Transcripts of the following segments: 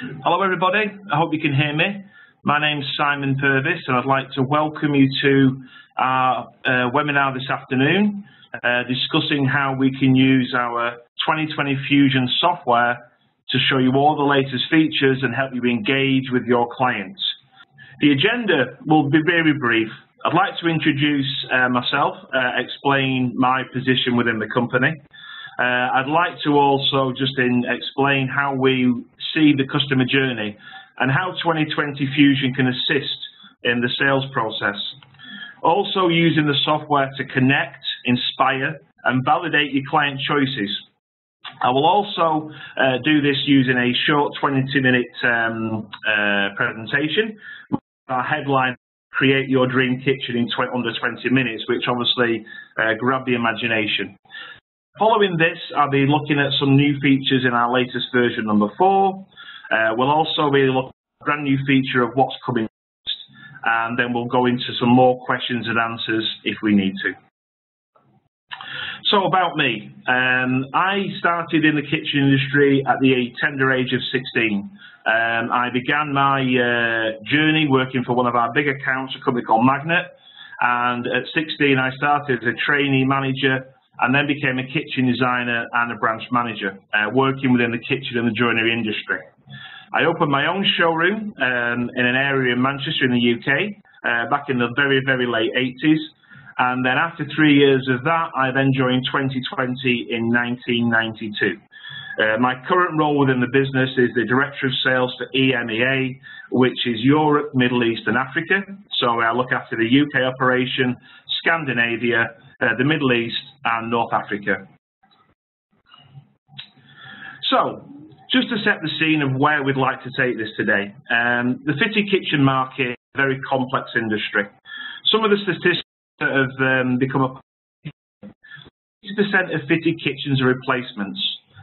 Hello everybody, I hope you can hear me. My name's Simon Purvis and I'd like to welcome you to our webinar this afternoon discussing how we can use our 2020 Fusion software to show you all the latest features and help you engage with your clients. The agenda will be very brief. I'd like to introduce myself, explain my position within the company. I'd like to also just explain how we see the customer journey and how 2020 Fusion can assist in the sales process. Also using the software to connect, inspire and validate your client choices. I will also do this using a short 22-minute presentation. Our headline, Create Your Dream Kitchen in under 20 minutes, which obviously grabbed the imagination. Following this, I'll be looking at some new features in our latest version, number 4. We'll also be looking at a brand new feature of what's coming next, and then we'll go into some more questions and answers if we need to. So about me, I started in the kitchen industry at the tender age of 16. I began my journey working for one of our big accounts, a company called Magnet, and at 16 I started as a trainee manager and then became a kitchen designer and a branch manager, working within the kitchen and the joinery industry. I opened my own showroom in an area in Manchester in the UK back in the very, very late 80s. And then after 3 years of that, I then joined 2020 in 1992. My current role within the business is the Director of Sales for EMEA, which is Europe, Middle East and Africa. So I look after the UK operation, Scandinavia, the Middle East and North Africa. So, just to set the scene of where we'd like to take this today, the fitted kitchen market is a very complex industry. Some of the statistics that have become a 60% of fitted kitchens are replacements.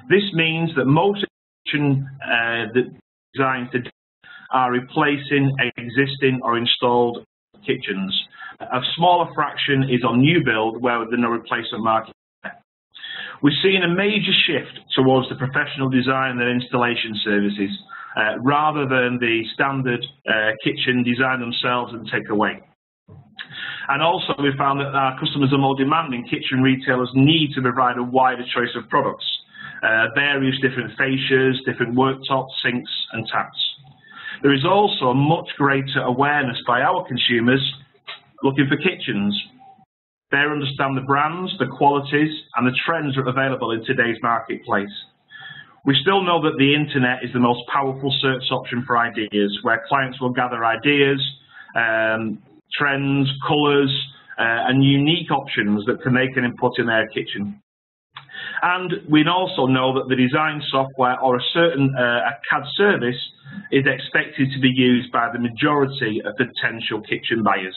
This means that most kitchen designs today are replacing existing or installed kitchens. A smaller fraction is on new build, where there's no replacement market. We're seeing a major shift towards the professional design and installation services, rather than the standard kitchen design themselves and take away. And also we found that our customers are more demanding. Kitchen retailers need to provide a wider choice of products, various different fascias, different worktops, sinks and taps. There is also a much greater awareness by our consumers looking for kitchens. They understand the brands, the qualities and the trends that are available in today's marketplace. We still know that the internet is the most powerful search option for ideas, where clients will gather ideas, trends, colours and unique options that they can input in their kitchen. And we also know that the design software or a certain CAD service is expected to be used by the majority of potential kitchen buyers.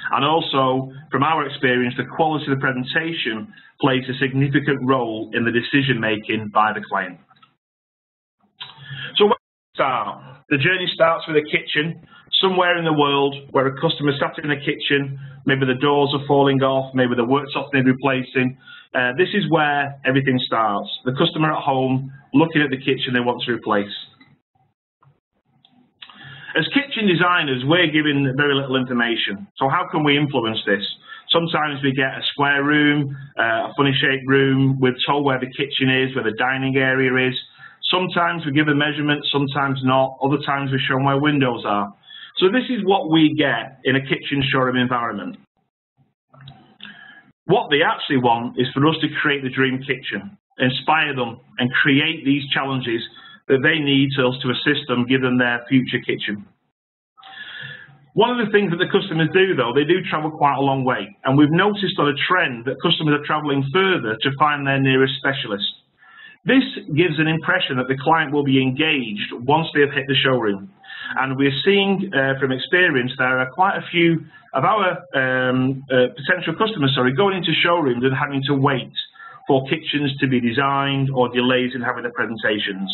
And also, from our experience, the quality of the presentation plays a significant role in the decision making by the client. So where do we start? The journey starts with a kitchen somewhere in the world where a customer sat in a kitchen, maybe the doors are falling off, maybe the worktop need replacing. This is where everything starts. The customer at home looking at the kitchen they want to replace. As kitchen designers, we're given very little information. So how can we influence this? Sometimes we get a square room, a funny shaped room, we're told where the kitchen is, where the dining area is. Sometimes we give a measurement, sometimes not. Other times we're shown where windows are. So this is what we get in a kitchen showroom environment. What they actually want is for us to create the dream kitchen, inspire them and create these challenges that they need to assist them, give them their future kitchen. One of the things that the customers do though, they do travel quite a long way, and we've noticed on a trend that customers are travelling further to find their nearest specialist. This gives an impression that the client will be engaged once they have hit the showroom. And we're seeing from experience there are quite a few of our potential customers going into showrooms and having to wait for kitchens to be designed or delays in having the presentations.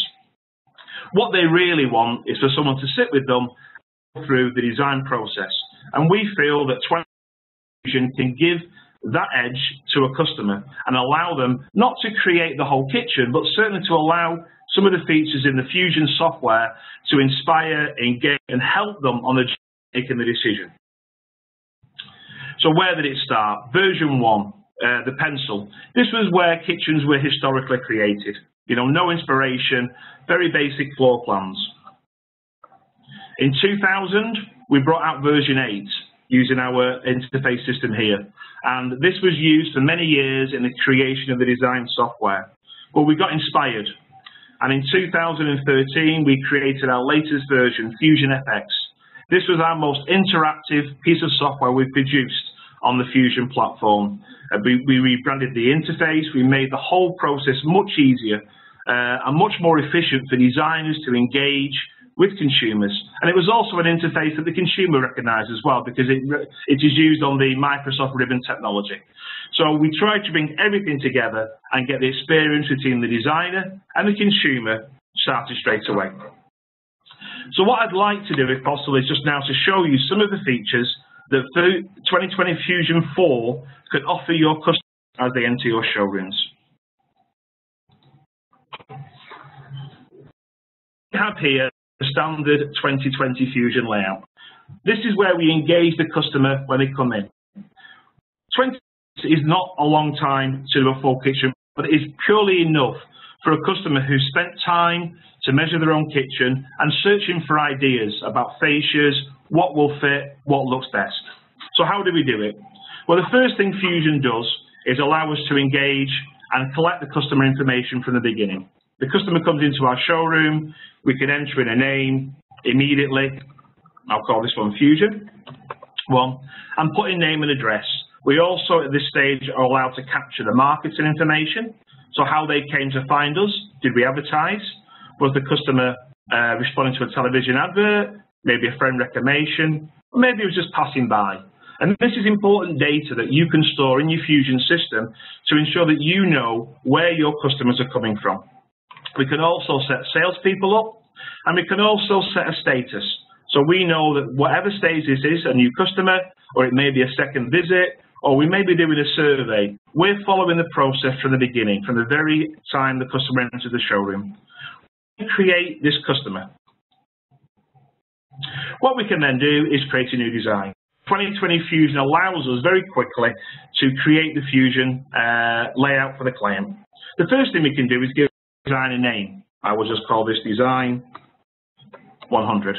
What they really want is for someone to sit with them through the design process. And we feel that 2020 Fusion can give that edge to a customer and allow them not to create the whole kitchen, but certainly to allow some of the features in the Fusion software to inspire, engage, and help them on the making the decision. So where did it start? Version 1, the pencil. This was where kitchens were historically created. You know, no inspiration, very basic floor plans. In 2000, we brought out version 8 using our interface system here. And this was used for many years in the creation of the design software. But we got inspired. And in 2013, we created our latest version, Fusion FX. This was our most interactive piece of software we've produced on the Fusion platform. We rebranded the interface, we made the whole process much easier and much more efficient for designers to engage with consumers. And it was also an interface that the consumer recognized as well, because it is used on the Microsoft Ribbon technology. So we tried to bring everything together and get the experience between the designer and the consumer started straight away. So what I'd like to do, if possible, is just now to show you some of the features that 2020 Fusion 4 can offer your customers as they enter your showrooms. We have here the standard 2020 Fusion layout. This is where we engage the customer when they come in. 20 is not a long time to do a full kitchen, but it is purely enough for a customer who's spent time to measure their own kitchen and searching for ideas about fascias, what will fit, what looks best. So how do we do it? Well, the first thing Fusion does is allow us to engage and collect the customer information from the beginning. The customer comes into our showroom, we can enter in a name immediately. I'll call this one Fusion 1, and put in name and address. We also at this stage are allowed to capture the marketing information. So how they came to find us, did we advertise? Was the customer responding to a television advert, maybe a friend recommendation, or maybe it was just passing by? And this is important data that you can store in your Fusion system to ensure that you know where your customers are coming from. We can also set salespeople up, and we can also set a status. So we know that whatever stage this is, a new customer, or it may be a second visit, or we may be doing a survey, we're following the process from the beginning, from the very time the customer enters the showroom. We create this customer. What we can then do is create a new design. 2020 Fusion allows us very quickly to create the Fusion layout for the client. The first thing we can do is give the design a name. I will just call this design 100.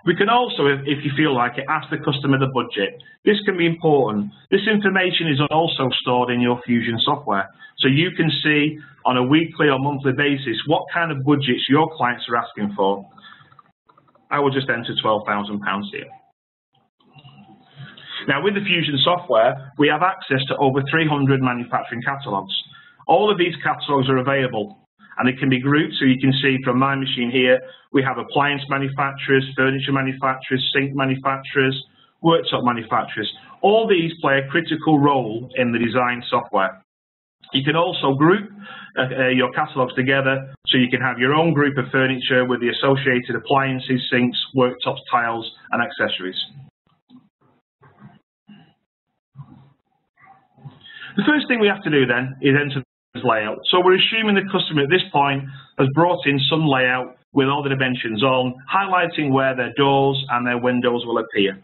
We can also, if you feel like it, ask the customer the budget. This can be important. This information is also stored in your Fusion software. So you can see on a weekly or monthly basis what kind of budgets your clients are asking for. I will just enter £12,000 here. Now with the Fusion software, we have access to over 300 manufacturing catalogues. All of these catalogues are available, and they can be grouped, so you can see from my machine here, we have appliance manufacturers, furniture manufacturers, sink manufacturers, worktop manufacturers. All these play a critical role in the design software. You can also group your catalogues together, so you can have your own group of furniture with the associated appliances, sinks, worktops, tiles, and accessories. The first thing we have to do then is enter this layout. So we're assuming the customer at this point has brought in some layout with all the dimensions on, highlighting where their doors and their windows will appear.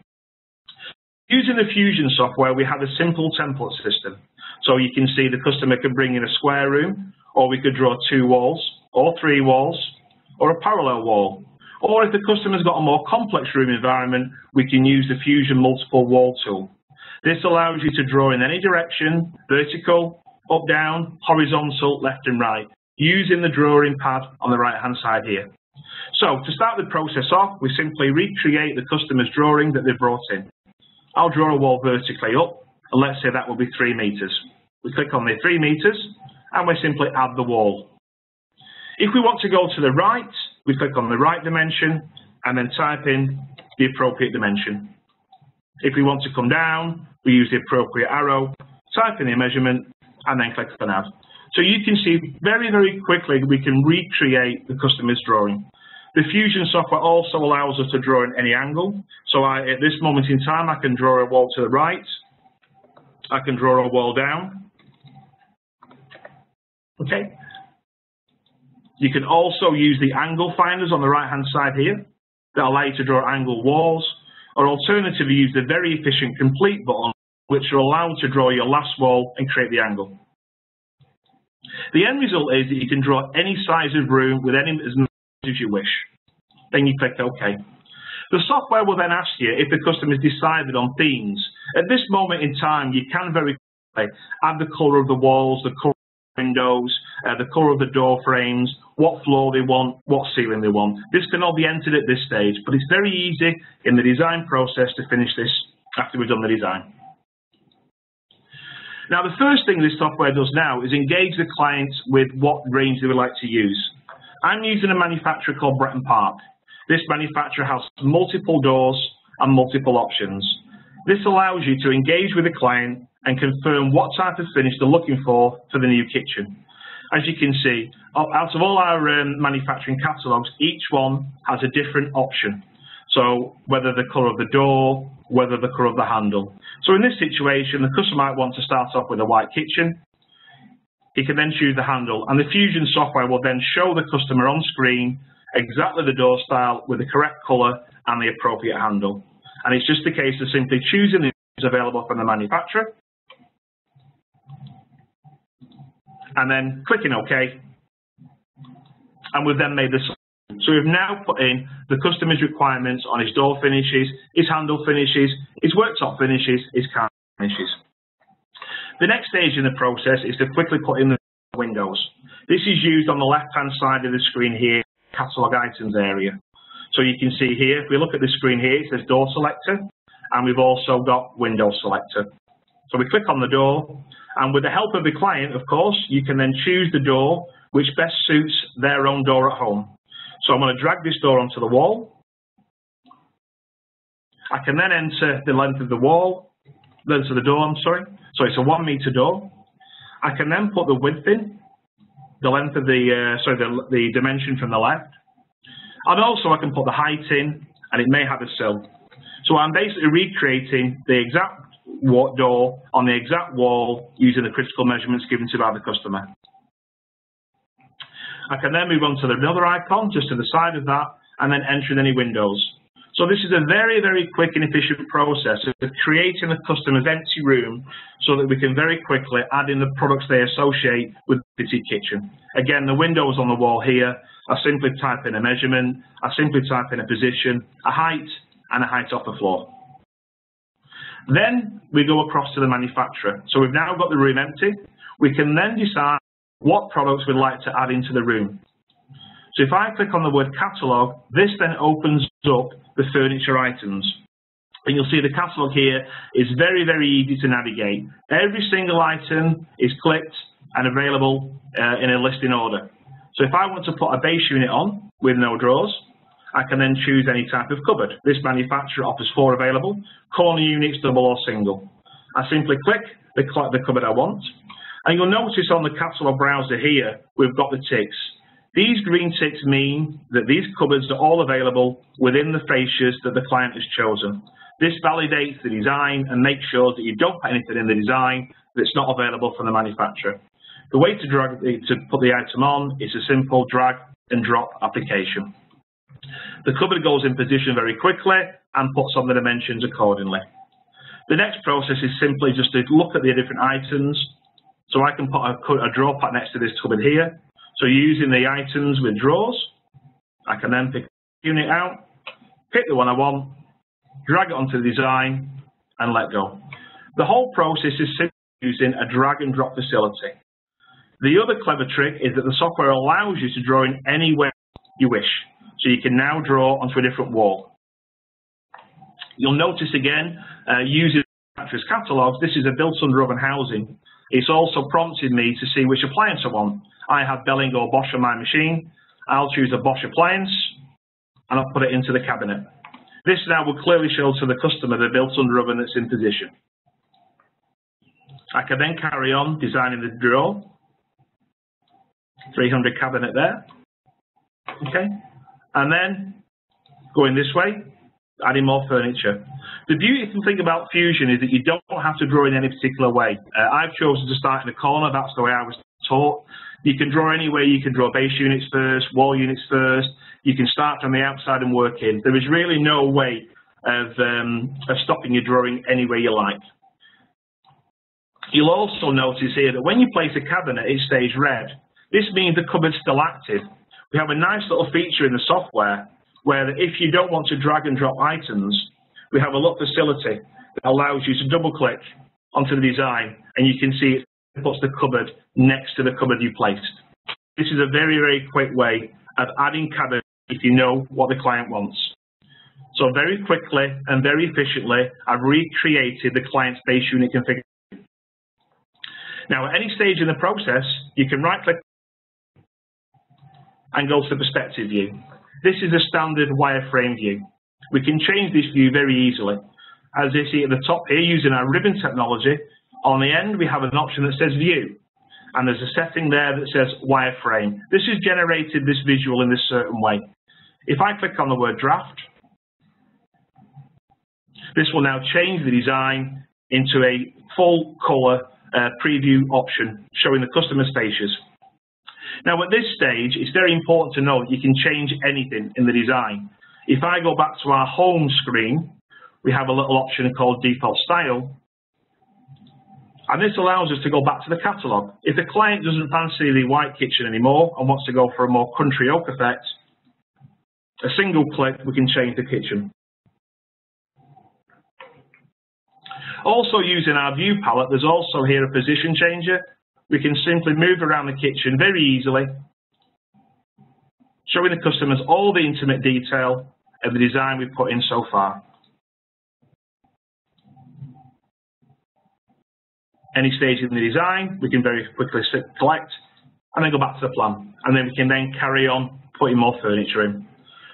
Using the Fusion software, we have a simple template system. So you can see the customer can bring in a square room, or we could draw 2 walls, or 3 walls, or a parallel wall. Or if the customer's got a more complex room environment, we can use the Fusion multiple wall tool. This allows you to draw in any direction, vertical, up, down, horizontal, left and right, using the drawing pad on the right-hand side here. So to start the process off, we simply recreate the customer's drawing that they've brought in. I'll draw a wall vertically up, and let's say that will be 3 meters. We click on the 3 meters, and we simply add the wall. If we want to go to the right, we click on the right dimension, and then type in the appropriate dimension. If we want to come down, we use the appropriate arrow, type in the measurement, and then click on Add. So you can see very, very quickly we can recreate the customer's drawing. The Fusion software also allows us to draw in any angle. So at this moment in time, I can draw a wall to the right. I can draw a wall down. Okay. You can also use the angle finders on the right-hand side here that allow you to draw angled walls, or alternatively use the very efficient complete button, which will allow you to draw your last wall and create the angle. The end result is that you can draw any size of room with any as much as you wish. Then you click OK. The software will then ask you if the customer has decided on themes. At this moment in time, you can very quickly add the colour of the walls, the colour of the windows, the colour of the door frames, what floor they want, what ceiling they want. This can all be entered at this stage, but it's very easy in the design process to finish this after we've done the design. Now, the first thing this software does now is engage the client with what range they would like to use. I'm using a manufacturer called Bretton Park. This manufacturer has multiple doors and multiple options. This allows you to engage with the client and confirm what type of finish they're looking for the new kitchen. As you can see, out of all our manufacturing catalogues, each one has a different option. So whether the colour of the door, whether the colour of the handle. So in this situation, the customer might want to start off with a white kitchen. He can then choose the handle, and the Fusion software will then show the customer on screen exactly the door style with the correct colour and the appropriate handle. And it's just a case of simply choosing the options available from the manufacturer and then clicking OK, and we've then made this. So we've now put in the customer's requirements on his door finishes, his handle finishes, his worktop finishes, his carpet finishes. The next stage in the process is to quickly put in the windows. This is used on the left-hand side of the screen here, catalogue items area. So you can see here, if we look at the screen here, it says door selector, and we've also got window selector. So we click on the door, and with the help of the client, of course, you can then choose the door which best suits their own door at home. So I'm going to drag this door onto the wall. I can then enter the length of the wall, length of the door, I'm sorry. So it's a 1 meter door. I can then put the width in, the length of the dimension from the left. And also I can put the height in, and it may have a sill. So I'm basically recreating the exact door on the exact wall using the critical measurements given to by the customer. I can then move on to another icon just to the side of that, and then entering any windows. So this is a very, very quick and efficient process of creating the customer's empty room so that we can very quickly add in the products they associate with the petite kitchen. Again, the windows on the wall here, I simply type in a measurement, I simply type in a position, a height, and a height off the floor. Then we go across to the manufacturer. So we've now got the room empty. We can then decide what products we'd like to add into the room. So if I click on the word catalogue, this then opens up the furniture items. And you'll see the catalogue here is very, very easy to navigate. Every single item is clicked and available in a listing order. So if I want to put a base unit on with no drawers, I can then choose any type of cupboard. This manufacturer offers 4 available, corner units, double or single. I simply click the cupboard I want. And you'll notice on the catalogue browser here, we've got the ticks. These green ticks mean that these cupboards are all available within the fascias that the client has chosen. This validates the design and makes sure that you don't put anything in the design that's not available from the manufacturer. The way to put the item on is a simple drag and drop application. The cupboard goes in position very quickly and puts on the dimensions accordingly. The next process is simply just to look at the different items. So I can put a drawer pack next to this cupboard here. So using the items with drawers, I can then pick the unit out, pick the one I want, drag it onto the design, and let go. The whole process is simply using a drag and drop facility. The other clever trick is that the software allows you to draw in anywhere you wish. So you can now draw onto a different wall. You'll notice again, using the manufacturer's catalogues, this is a built under oven housing. It's also prompted me to see which appliance I want. I have Belling or Bosch on my machine. I'll choose a Bosch appliance and I'll put it into the cabinet. This now will clearly show to the customer the built under oven that's in position. I can then carry on designing the drawer. 300 cabinet there. Okay. And then going this way, adding more furniture. The beautiful thing about Fusion is that you don't have to draw in any particular way. I've chosen to start in the corner. That's the way I was taught. You can draw anywhere. You can draw base units first, wall units first. You can start from the outside and work in. There is really no way of stopping your drawing any way you like. You'll also notice here that when you place a cabinet, it stays red. This means the cupboard's still active. We have a nice little feature in the software where if you don't want to drag and drop items, we have a little facility that allows you to double click onto the design and you can see it puts the cupboard next to the cupboard you placed. This is a very, very quick way of adding cabinets if you know what the client wants. So very quickly and very efficiently, I've recreated the client's base unit configuration. Now, at any stage in the process, you can right-click and go to the perspective view. This is a standard wireframe view. We can change this view very easily. As you see at the top here, using our ribbon technology, on the end we have an option that says View, and there's a setting there that says Wireframe. This has generated this visual in this certain way. If I click on the word Draft, this will now change the design into a full colour preview option showing the customer's faces. Now at this stage, it's very important to know that you can change anything in the design. If I go back to our home screen, we have a little option called Default Style, and this allows us to go back to the catalogue. If the client doesn't fancy the white kitchen anymore and wants to go for a more country oak effect, a single click, we can change the kitchen. Also using our view palette, there's also here a position changer. We can simply move around the kitchen very easily, showing the customers all the intimate detail of the design we've put in so far. Any stage in the design, we can very quickly select and then go back to the plan. And then we can then carry on putting more furniture in.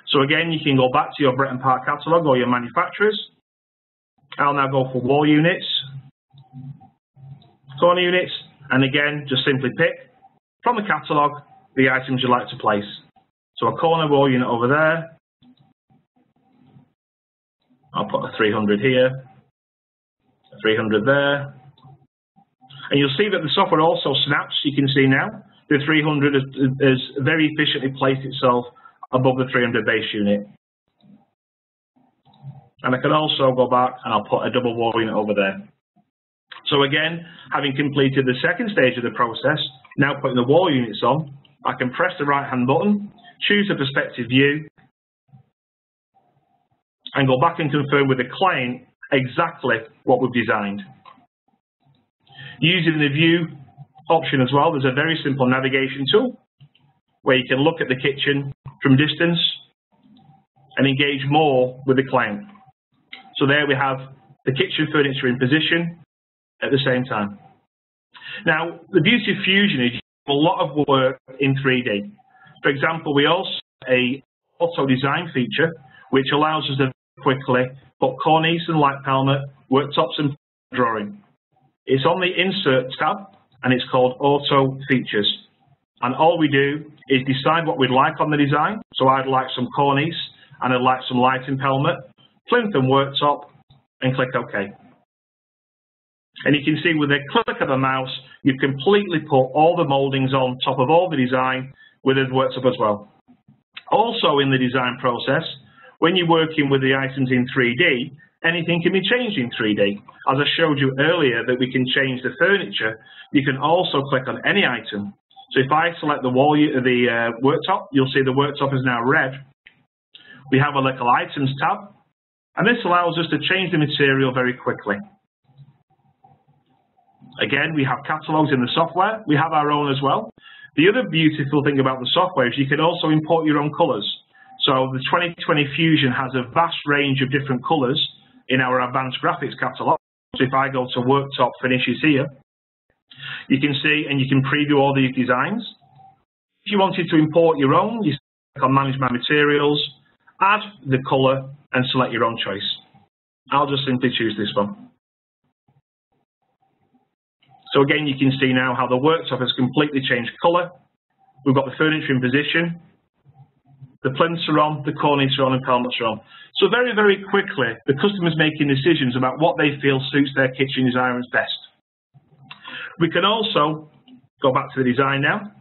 So again, you can go back to your Bretton Park catalogue or your manufacturers. I'll now go for wall units, corner units, and again, just simply pick from the catalogue the items you'd like to place. So a corner wall unit over there. I'll put a 300 here, a 300 there. And you'll see that the software also snaps. You can see now the 300 has very efficiently placed itself above the 300 base unit. And I can also go back and I'll put a double wall unit over there. So again, having completed the second stage of the process, now putting the wall units on, I can press the right-hand button, choose the perspective view, and go back and confirm with the client exactly what we've designed. Using the view option as well, there's a very simple navigation tool where you can look at the kitchen from distance and engage more with the client. So there we have the kitchen furniture in position at the same time. Now, the beauty of Fusion is you do a lot of work in 3D. For example, we also have an auto design feature which allows us to quickly put cornice and light pelmet, worktops and drawing. It's on the Insert tab and it's called Auto Features. And all we do is decide what we'd like on the design. So I'd like some cornice and I'd like some light and pelmet, plinth and worktop, and click OK. And you can see with a click of the mouse, you've completely put all the mouldings on top of all the design with a worktop as well. Also in the design process, when you're working with the items in 3D, anything can be changed in 3D. As I showed you earlier that we can change the furniture, you can also click on any item. So if I select the worktop, you'll see the worktop is now red. We have a little items tab, and this allows us to change the material very quickly. Again, we have catalogues in the software. We have our own as well. The other beautiful thing about the software is you can also import your own colours. So the 2020 Fusion has a vast range of different colours in our advanced graphics catalogue. So if I go to worktop finishes here, you can see and you can preview all these designs. If you wanted to import your own, you click on Manage My Materials, add the colour and select your own choice. I'll just simply choose this one. So again, you can see now how the worktop has completely changed colour. We've got the furniture in position. The plinths are on, the cornice are on, and pelmets are on. So very, very quickly, the customer's making decisions about what they feel suits their kitchen environments best. We can also go back to the design now.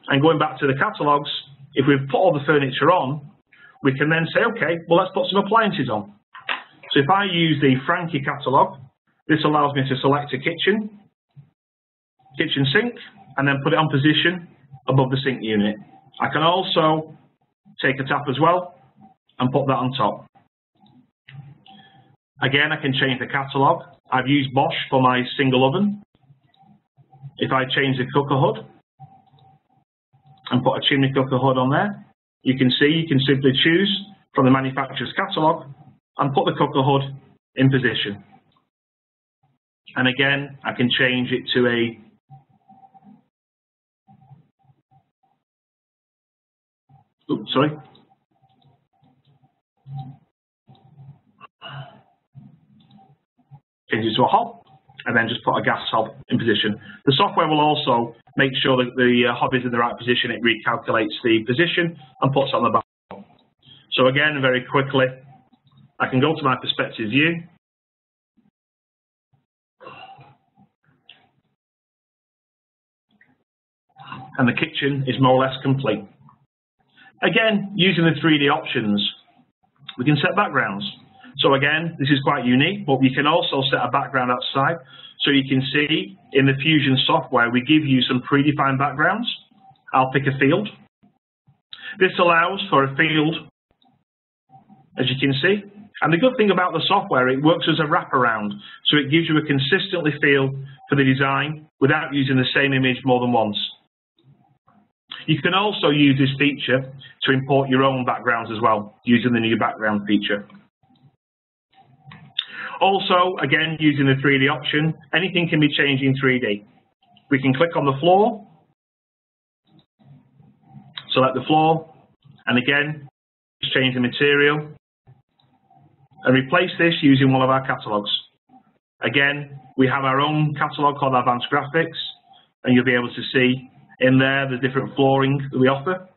And going back to the catalogues, if we've put all the furniture on, we can then say, okay, well, let's put some appliances on. So if I use the Frankie catalogue, this allows me to select a kitchen sink, and then put it on position above the sink unit. I can also take a tap as well and put that on top. Again, I can change the catalogue. I've used Bosch for my single oven. If I change the cooker hood and put a chimney cooker hood on there, you can see you can simply choose from the manufacturer's catalogue and put the cooker hood in position. And again, I can change it to a change it to a hob, and then just put a gas hob in position. The software will also make sure that the hob is in the right position. It recalculates the position and puts it on the back. So again, very quickly, I can go to my perspective view. And the kitchen is more or less complete. Again, using the 3D options, we can set backgrounds. So again, this is quite unique, but we can also set a background outside. So you can see in the Fusion software, we give you some predefined backgrounds. I'll pick a field. This allows for a field, as you can see. And the good thing about the software, it works as a wraparound. So it gives you a consistently feel for the design without using the same image more than once. You can also use this feature to import your own backgrounds as well, using the new background feature. Also, again, using the 3D option, anything can be changed in 3D. We can click on the floor, select the floor, and again, change the material, and replace this using one of our catalogues. Again, we have our own catalogue called Advanced Graphics, and you'll be able to see in there the different flooring that we offer.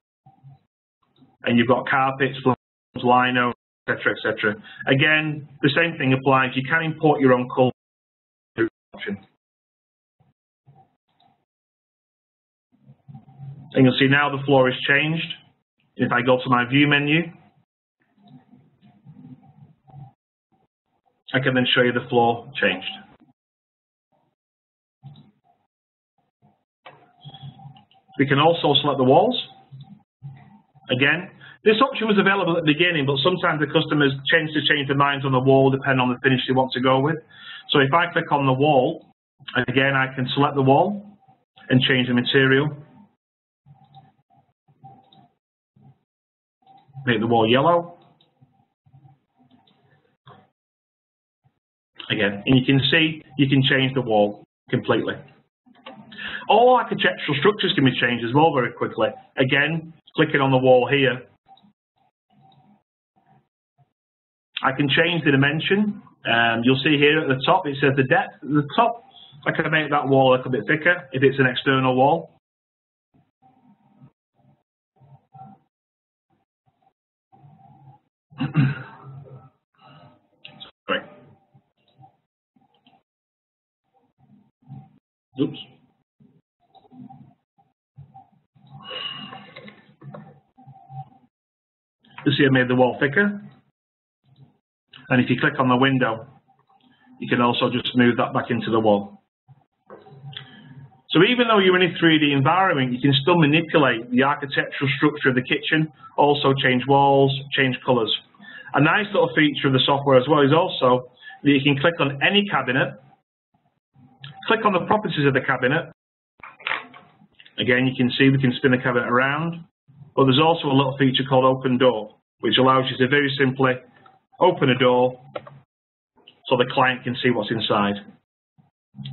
And you've got carpets, floors, lino, etc., etc. Again, the same thing applies. You can import your own colour option. And you'll see now the floor is changed. If I go to my view menu, I can then show you the floor changed. We can also select the walls. Again, this option was available at the beginning, but sometimes the customers tend to change their minds on the wall depending on the finish they want to go with. So if I click on the wall, again, I can select the wall and change the material. Make the wall yellow. Again, and you can see you can change the wall completely. All architectural structures can be changed as well very quickly. Again, clicking on the wall here, I can change the dimension. You'll see here at the top, it says the depth at the top. I can make that wall a little bit thicker if it's an external wall. Sorry. Oops. You see I made the wall thicker. And if you click on the window, you can also just move that back into the wall. So even though you're in a 3D environment, you can still manipulate the architectural structure of the kitchen, also change walls, change colors. A nice little feature of the software as well is also that you can click on any cabinet, click on the properties of the cabinet. Again, you can see we can spin the cabinet around. But there's also a little feature called Open Door, which allows you to very simply open a door so the client can see what's inside.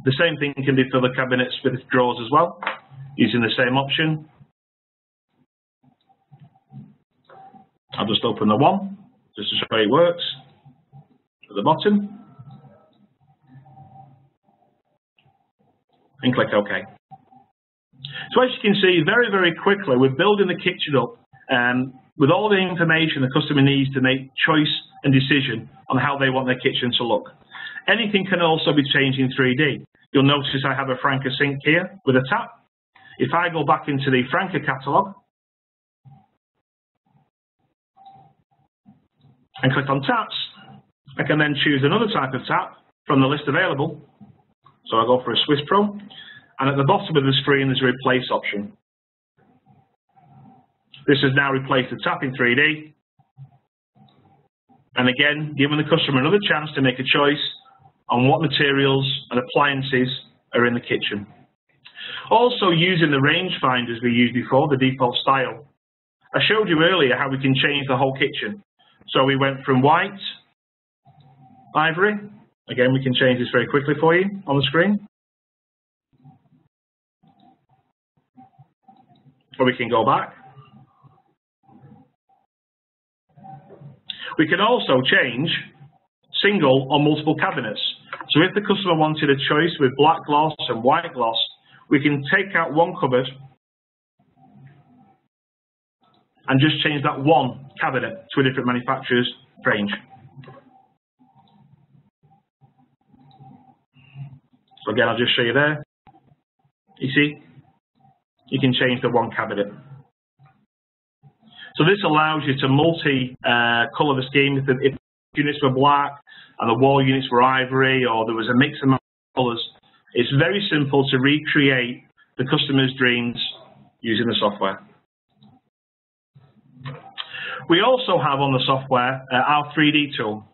The same thing can be for the cabinets with drawers as well, using the same option. I'll just open the one, just to show you it works, at the bottom, and click OK. So as you can see, very, very quickly, we're building the kitchen up with all the information the customer needs to make choice and decision on how they want their kitchen to look. Anything can also be changed in 3D. You'll notice I have a Franca sink here with a tap. If I go back into the Franca catalogue and click on taps, I can then choose another type of tap from the list available. So I go for a Swiss Pro, and at the bottom of the screen there's a replace option. This has now replaced the tap in 3D, and again, giving the customer another chance to make a choice on what materials and appliances are in the kitchen. Also using the range finders we used before, the default style. I showed you earlier how we can change the whole kitchen. So we went from white, ivory. Again, we can change this very quickly for you on the screen. Or we can go back. We can also change single or multiple cabinets. So if the customer wanted a choice with black gloss and white gloss, we can take out one cupboard and just change that one cabinet to a different manufacturer's range. So again, I'll just show you there. You see, you can change the one cabinet. So this allows you to multi-colour the scheme. If the units were black and the wall units were ivory, or there was a mix of colours, it's very simple to recreate the customer's dreams using the software. We also have on the software our 3D tool.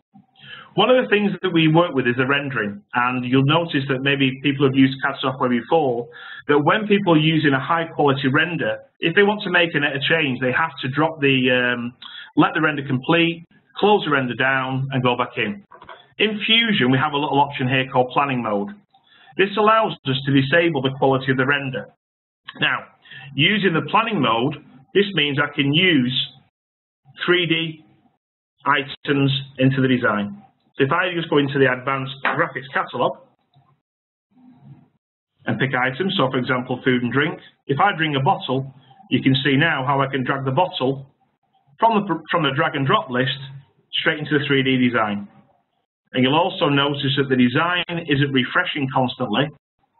One of the things that we work with is the rendering, and you'll notice that maybe people have used CAD software before, that when people are using a high quality render, if they want to make a change, they have to drop the, let the render complete, close the render down and go back in. In Fusion, we have a little option here called planning mode. This allows us to disable the quality of the render. Now, using the planning mode, this means I can use 3D items into the design. So if I just go into the Advanced Graphics Catalog and pick items, so for example, food and drink, if I bring a bottle, you can see now how I can drag the bottle from the drag and drop list straight into the 3D design. And you'll also notice that the design isn't refreshing constantly,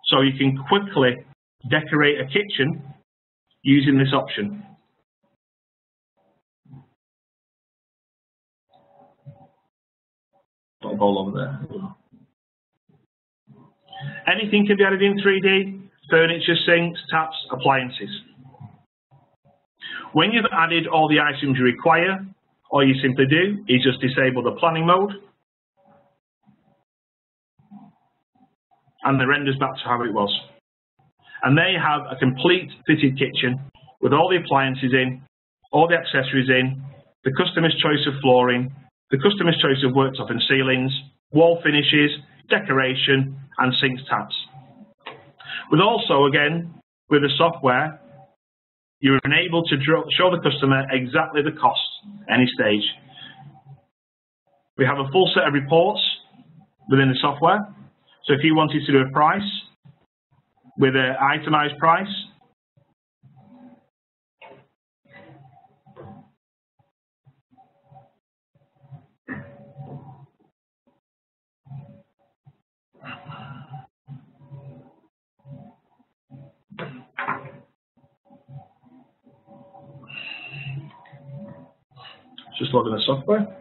so you can quickly decorate a kitchen using this option. Got a ball over there. Anything can be added in 3D, furniture, sinks, taps, appliances. When you've added all the items you require, all you simply do is just disable the planning mode, and the render's back to how it was. And there you have a complete fitted kitchen with all the appliances in, all the accessories in, the customer's choice of flooring, the customer's choice of worktop and ceilings, wall finishes, decoration, and sinks, taps. With also, again, with the software, you're enabled to show the customer exactly the cost at any stage. We have a full set of reports within the software. So if you wanted to do a price with an itemized price, just loading the software.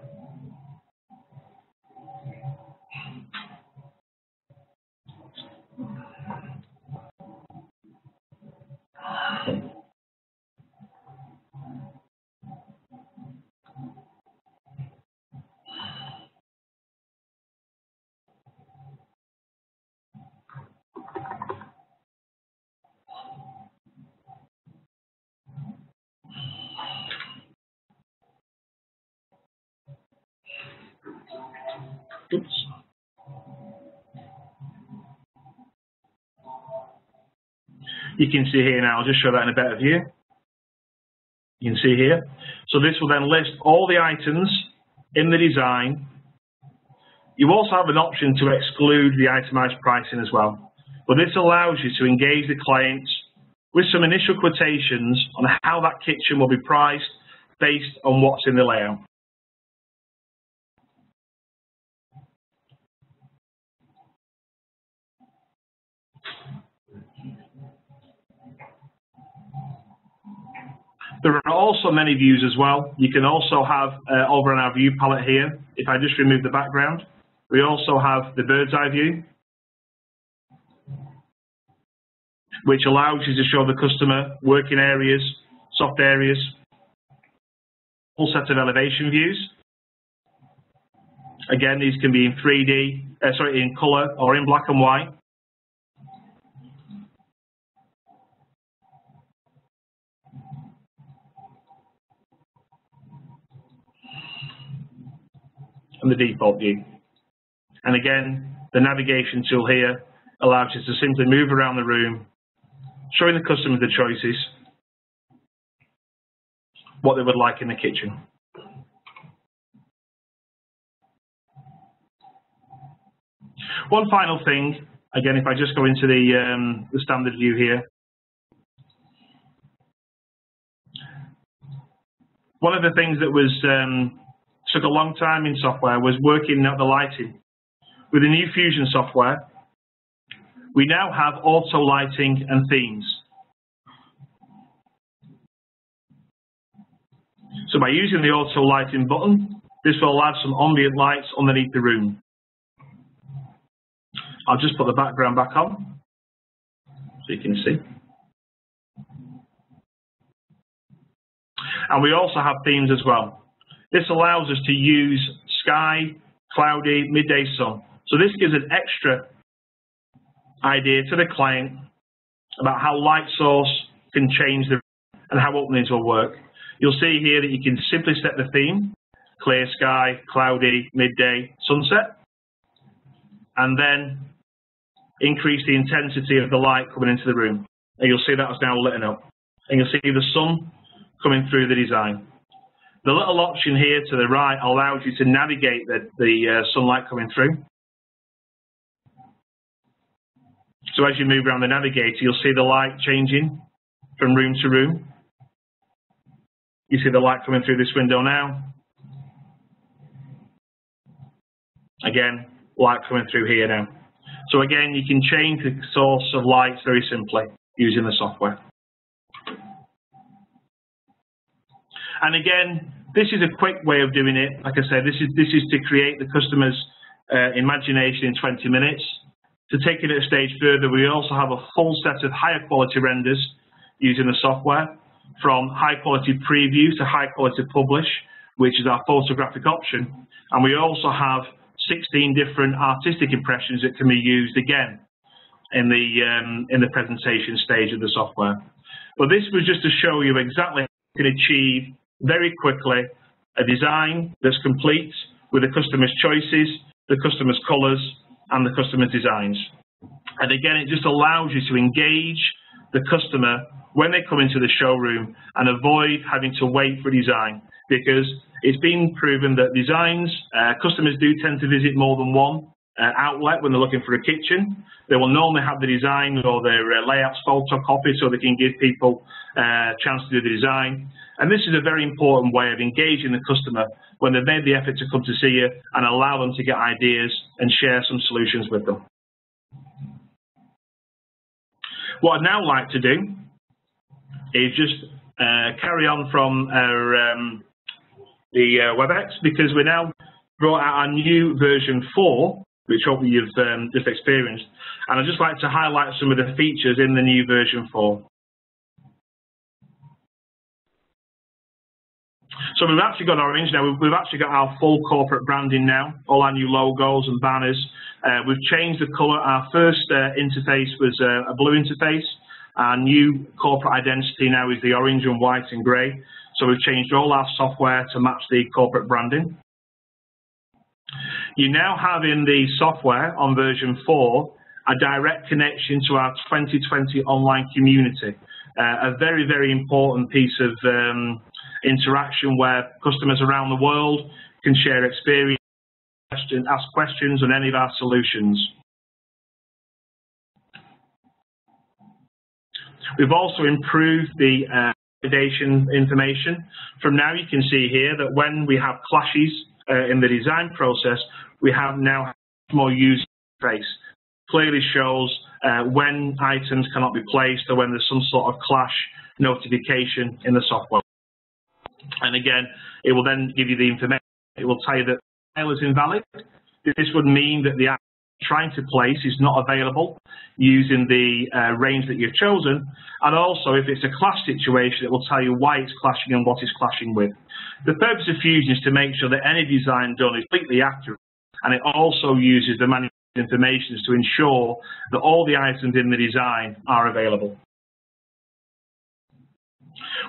Oops. You can see here now, I'll just show that in a better view. You can see here. So this will then list all the items in the design. You also have an option to exclude the itemized pricing as well. But this allows you to engage the client with some initial quotations on how that kitchen will be priced based on what's in the layout. There are also many views as well. You can also have, over on our view palette here, if I just remove the background, we also have the bird's eye view, which allows you to show the customer working areas, soft areas, full set of elevation views. Again, these can be in 3D, in color or in black and white. And the default view. And again, the navigation tool here allows you to simply move around the room, showing the customer the choices, what they would like in the kitchen. One final thing, again, if I just go into the standard view here. One of the things that was took a long time in software was working out the lighting. With the new Fusion software, we now have auto lighting and themes. So by using the auto lighting button, this will add some ambient lights underneath the room. I'll just put the background back on so you can see. And we also have themes as well. This allows us to use sky, cloudy, midday sun. So this gives an extra idea to the client about how light source can change the room and how openings will work. You'll see here that you can simply set the theme, clear sky, cloudy, midday, sunset, and then increase the intensity of the light coming into the room. And you'll see that is now lit up. And you'll see the sun coming through the design. The little option here to the right allows you to navigate the sunlight coming through. So as you move around the navigator, you'll see the light changing from room to room. You see the light coming through this window now. Again, light coming through here now. So again, you can change the source of lights very simply using the software. And again, this is a quick way of doing it. Like I said, this is to create the customer's imagination in 20 minutes. To take it a stage further, we also have a full set of higher quality renders using the software, from high quality preview to high quality publish, which is our photographic option. And we also have 16 different artistic impressions that can be used again in the presentation stage of the software. But this was just to show you exactly how you can achieve very quickly a design that's complete with the customer's choices, the customer's colors, and the customer's designs. And again, it just allows you to engage the customer when they come into the showroom and avoid having to wait for design, because it's been proven that designs, customers do tend to visit more than one outlet when they're looking for a kitchen. They will normally have the design or their layouts photocopied so they can give people a chance to do the design. And this is a very important way of engaging the customer when they've made the effort to come to see you, and allow them to get ideas and share some solutions with them. What I'd now like to do is just carry on from the WebEx, because we now brought out our new version 4, which hopefully you've just experienced. And I'd just like to highlight some of the features in the new version 4. So we've actually got Orange now. We've actually got our full corporate branding now, all our new logos and banners. We've changed the color. Our first interface was a blue interface. Our new corporate identity now is the orange and white and grey. So we've changed all our software to match the corporate branding. You now have in the software on version 4 a direct connection to our 2020 online community. A very, very important piece of interaction where customers around the world can share experience, ask questions on any of our solutions. We've also improved the validation information. From now you can see here that when we have clashes in the design process, we have now more user interface. Clearly shows when items cannot be placed or when there's some sort of clash notification in the software. And again, it will then give you the information. It will tell you that the tile is invalid. This would mean that the item you're trying to place is not available using the range that you've chosen. And also, if it's a clash situation, it will tell you why it's clashing and what it's clashing with. The purpose of Fusion is to make sure that any design done is completely accurate, and it also uses the manufacturer information to ensure that all the items in the design are available.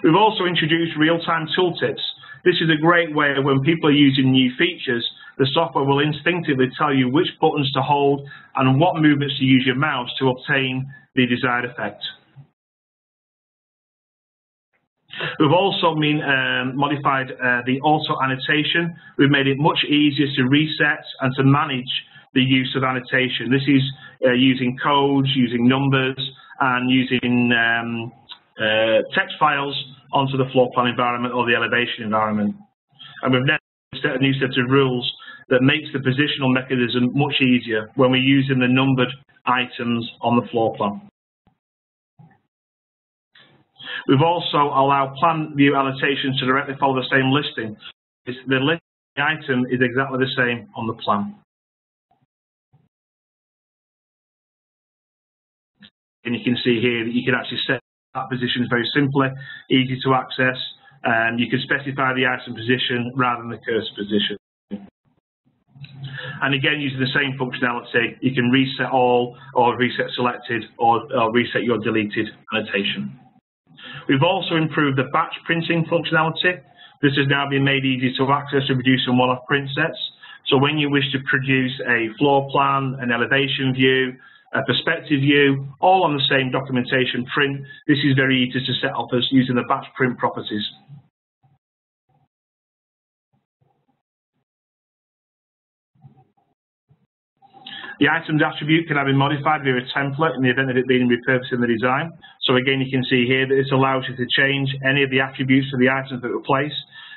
We've also introduced real-time tooltips. This is a great way when people are using new features, the software will instinctively tell you which buttons to hold and what movements to use your mouse to obtain the desired effect. We've also modified the auto annotation. We've made it much easier to reset and to manage the use of annotation. This is using codes, using numbers, and using text files onto the floor plan environment or the elevation environment. And we've now set a new set of rules that makes the positional mechanism much easier when we're using the numbered items on the floor plan. We've also allowed plan view annotations to directly follow the same listing. The list of the item is exactly the same on the plan. And you can see here that you can actually set that position very simply, easy to access, and you can specify the item position rather than the cursor position. And again, using the same functionality, you can reset all, or reset selected, or reset your deleted annotation. We've also improved the batch printing functionality. This has now been made easy to access to produce some one-off print sets. So when you wish to produce a floor plan, an elevation view, a perspective view, all on the same documentation print, this is very easy to set up as using the batch print properties. The items attribute can have been modified via a template in the event of it being repurposed in the design. So again, you can see here that this allows you to change any of the attributes of the items that were placed.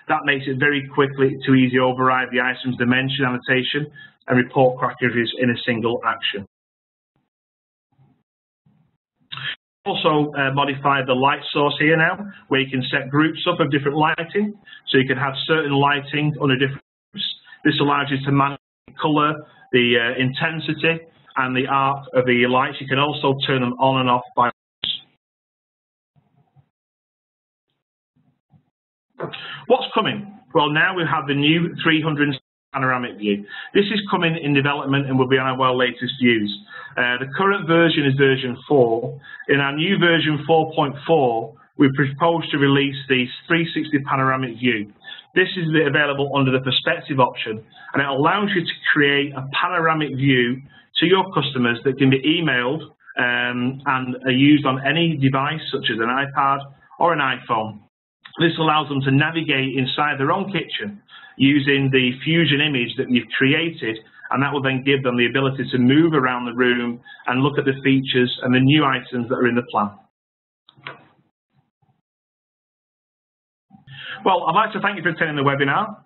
That makes it very quickly to easily override the item's dimension annotation and report crackeries in a single action. Also modified the light source here now, where you can set groups up of different lighting. So you can have certain lighting under different groups. This allows you to manage the colour, the intensity, and the arc of the lights. You can also turn them on and off by. What's coming? Well, now we have the new 300 panoramic view. This is coming in development and will be on our latest views. The current version is version 4. In our new version 4.4, we propose to release the 360 panoramic view. This is available under the perspective option, and it allows you to create a panoramic view to your customers that can be emailed and are used on any device, such as an iPad or an iPhone. This allows them to navigate inside their own kitchen using the Fusion image that you've created, and that will then give them the ability to move around the room and look at the features and the new items that are in the plan. Well, I'd like to thank you for attending the webinar.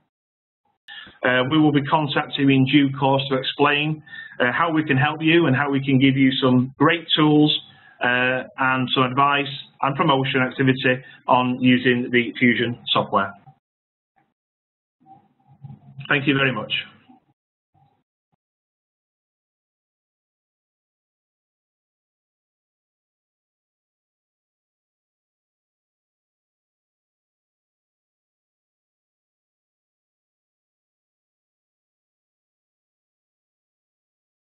We will be contacting you in due course to explain how we can help you and how we can give you some great tools and some advice and promotion activity on using the Fusion software. Thank you very much.